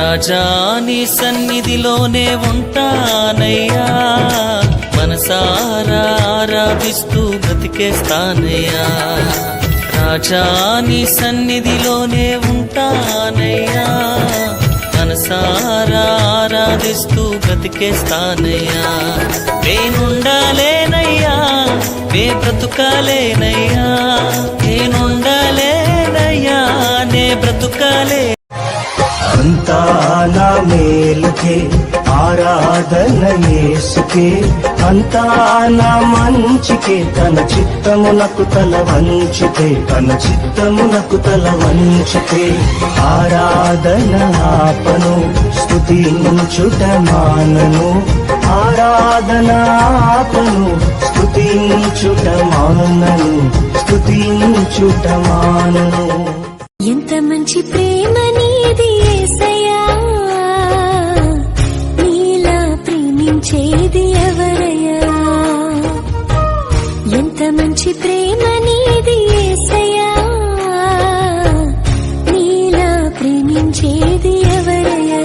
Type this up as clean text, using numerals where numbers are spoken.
రాజా నీ సన్నిధిలోనే ఉంటానయ్యా, మనసారా ఆరాధిస్తూ బ్రతికేస్తానయ్యా. రాజా నీ సన్నిధిలోనే ఉంటానయ్యా, మనసారా ఆరాధిస్తూ బ్రతికేస్తానయ్యా. నేనుండాలేనయ్యా, నే బ్రతుకాలేనయ్యా, నేనుండాలేనయ్యా, నే బ్రతుకాలే. అంతా నా మేలుకే ఆరాధన యేసుకే, అంతా నా మంచికే, తన చిత్తమునకు తల వంచితే, తన చిత్తమునకు తల వంచితే. ఆరాధన ఆపను, స్తుతించుట మానను, ఆరాధన ఆపను, స్తుతించుట మానను, స్తుతించుట మానను. ఎంత మంచి ప్రేమ నీది యేసయ్యా, నీలా ప్రేమించేది ఎవరయ్యా. ఎంత మంచి ప్రేమ నీది యేసయ్యా, నీలా ప్రేమించేది ఎవరయ్యా.